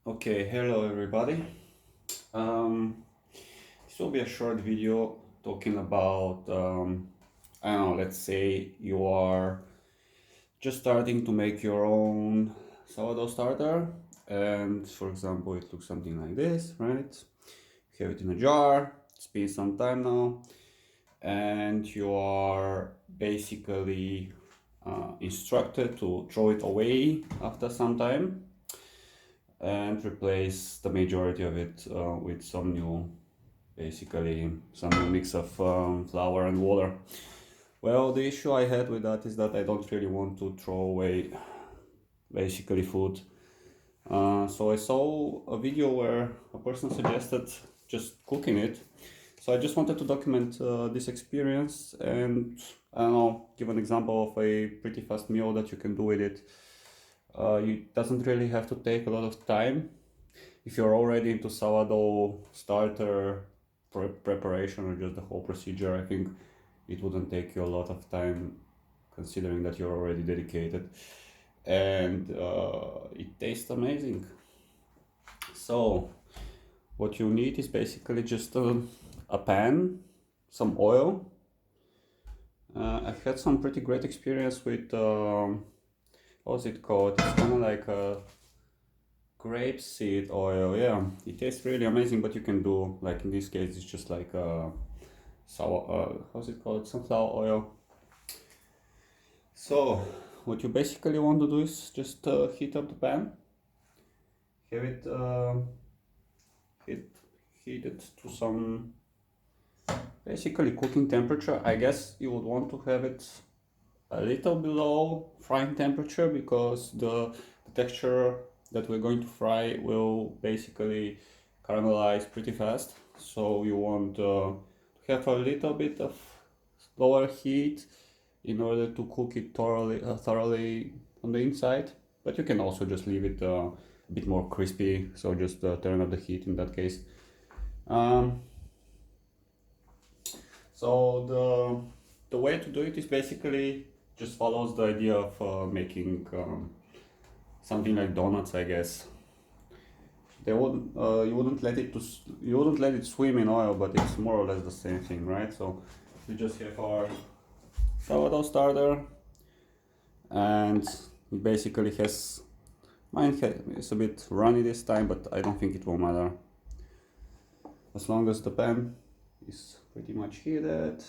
Okay, hello everybody. Um, this will be a short video talking about, I don't know, let's say you are just starting to make your own sourdough starter, and for example, it looks something like this, right? You have it in a jar, it's been some time now, and you are basically instructed to throw it away after some time and replace the majority of it with some new, basically some new mix of flour and water. Well, the issue I had with that is that I don't really want to throw away basically food. So I saw a video where a person suggested just cooking it. So I just wanted to document this experience and, I don't know, give an example of a pretty fast meal that you can do with it. It doesn't really have to take a lot of time. If you're already into sourdough starter preparation or just the whole procedure, I think it wouldn't take you a lot of time considering that you're already dedicated. And it tastes amazing. So, what you need is basically just a pan, some oil. I've had some pretty great experience with, what's it called? It's kind of like a grapeseed oil. Yeah, it tastes really amazing, but you can do, like in this case, it's just like how's it called? Sunflower oil. So, what you basically want to do is just heat up the pan, have it heat, heat it to some basically cooking temperature. I guess you would want to have it a little below frying temperature because the texture that we're going to fry will basically caramelize pretty fast. So you want to have a little bit of lower heat in order to cook it thoroughly on the inside. But you can also just leave it a bit more crispy. So just turn up the heat in that case. Um, so the way to do it is basically just follows the idea of making something like donuts, I guess. They wouldn't you wouldn't let it swim in oil, but it's more or less the same thing, right? So we just have our sourdough starter, and it basically has it's a bit runny this time, but I don't think it will matter as long as the pan is pretty much heated.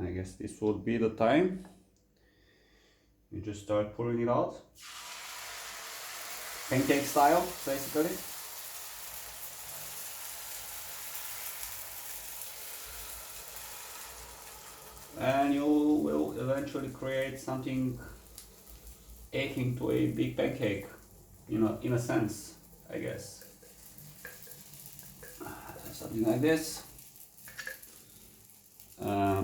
I guess this would be the time. You just start pouring it out, pancake style, basically. And you will eventually create something akin to a big pancake, in a sense, I guess. Something like this. Uh,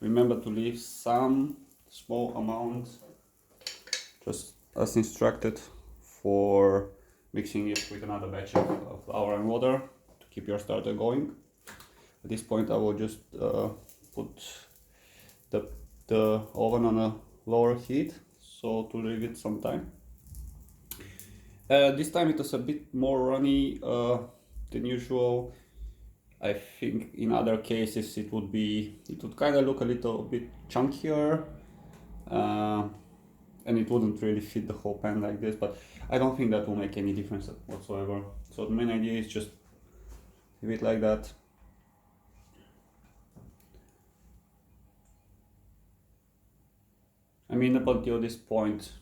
Remember to leave some small amount, just as instructed, for mixing it with another batch of flour and water to keep your starter going. At this point I will just put the oven on a lower heat, so to leave it some time. This time it was a bit more runny than usual. I think in other cases it would kind of look a little bit chunkier, uh, and it wouldn't really fit the whole pan like this, but I don't think that will make any difference whatsoever. So the main idea is just leave it like that. I mean, up until this point,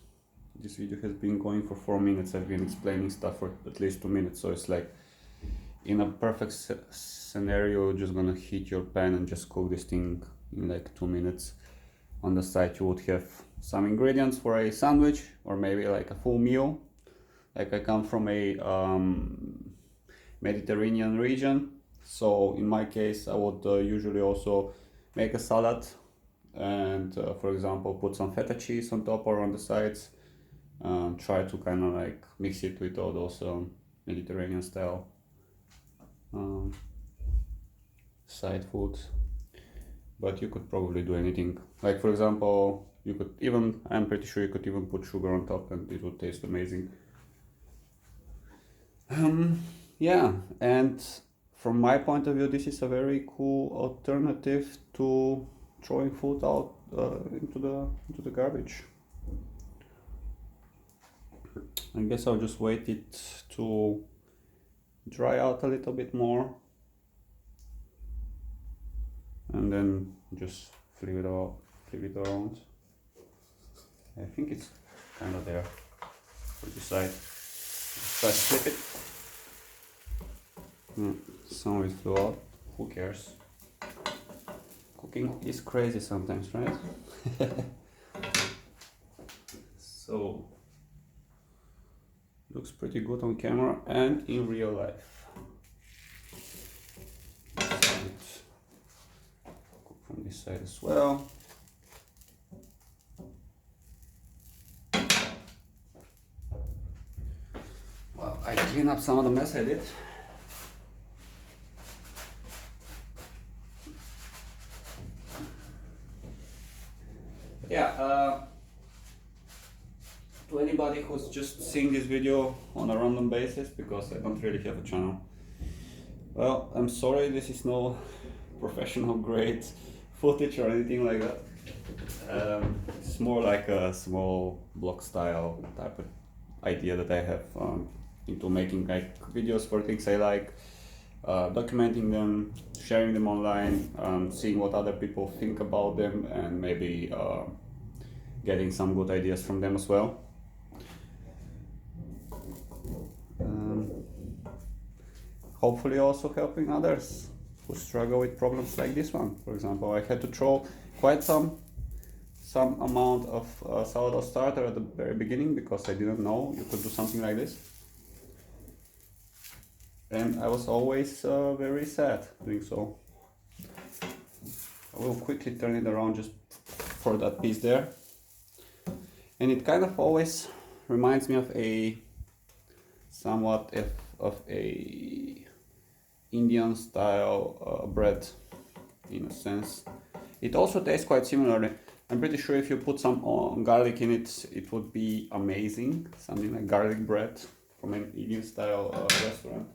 this video has been going for 4 minutes. I've been explaining stuff for at least 2 minutes, so it's like in a perfect scenario, you're just gonna heat your pan and just cook this thing in like 2 minutes. On the side, you would have some ingredients for a sandwich or maybe like a full meal. Like I come from a Mediterranean region, so in my case, I would usually also make a salad and, for example, put some feta cheese on top or on the sides. Try to kind of like mix it with all those Mediterranean style side foods. But you could probably do anything. Like for example, I'm pretty sure you could even put sugar on top and it would taste amazing. Yeah, and from my point of view, this is a very cool alternative to throwing food out into the garbage. I guess I'll just wait it to dry out a little bit more, and then just flip it around. I think it's kind of there for this side. Try to flip it. Some of it flew out. Who cares? Cooking is crazy sometimes, right? So looks pretty good on camera and in real life. Cook from this side as well. Well, I clean up some of the mess I did. Yeah, to anybody who's just seeing this video on a random basis, because I don't really have a channel, well, I'm sorry, this is no professional grade footage or anything like that. It's more like a small blog style type of idea that I have into making like videos for things I like, documenting them, sharing them online, seeing what other people think about them, and maybe getting some good ideas from them as well. Hopefully also helping others who struggle with problems like this one. For example, I had to throw quite some amount of sourdough starter at the very beginning because I didn't know you could do something like this. And I was always very sad doing so. I will quickly turn it around just for that piece there. And it kind of always reminds me of a somewhat of a Indian style bread in a sense. It also tastes quite similarly. I'm pretty sure if you put some garlic in it, it would be amazing. Something like garlic bread from an Indian style restaurant.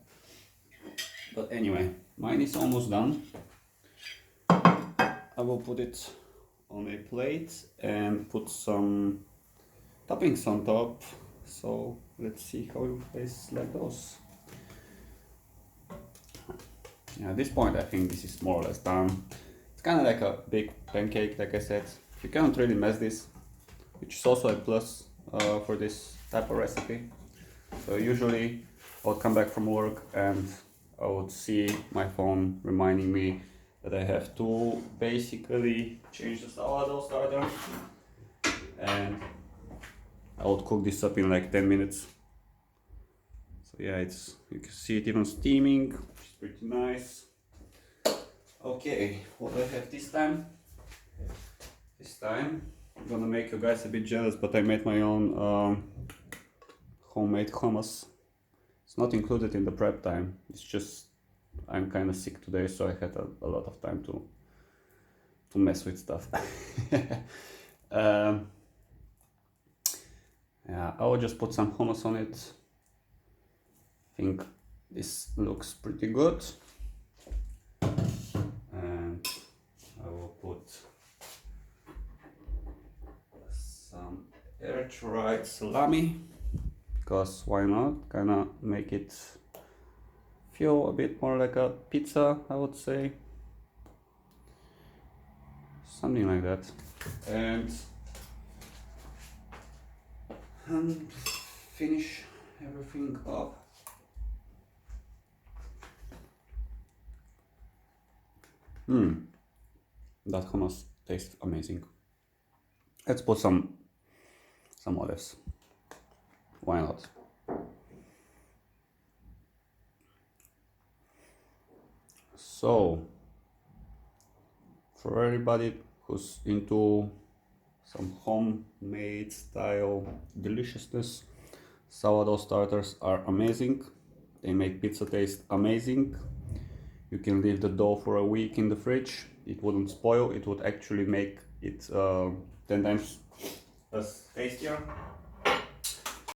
But anyway, mine is almost done. I will put it on a plate and put some toppings on top. So let's see how it tastes like those. Yeah, at this point I think this is more or less done. It's kind of like a big pancake, like I said. You cannot really mess this, which is also a plus for this type of recipe. So usually I would come back from work and I would see my phone reminding me that I have to basically change the sourdough starter, and I would cook this up in like 10 minutes. So yeah, you can see it even steaming, which is pretty nice. Okay, what do I have this time? This time I'm gonna make you guys a bit jealous, but I made my own homemade hummus. It's not included in the prep time. It's just I'm kind of sick today, so I had a lot of time to mess with stuff. Yeah, I will just put some hummus on it. I think this looks pretty good. And I will put some air-dried salami, because why not? Kinda make it feel a bit more like a pizza, I would say. Something like that. And finish everything up. That hummus tastes amazing. Let's put some olives. Why not? So, for everybody who's into some homemade style deliciousness, sourdough starters are amazing. They make pizza taste amazing. You can leave the dough for a week in the fridge. It wouldn't spoil. It would actually make it 10 times as tastier.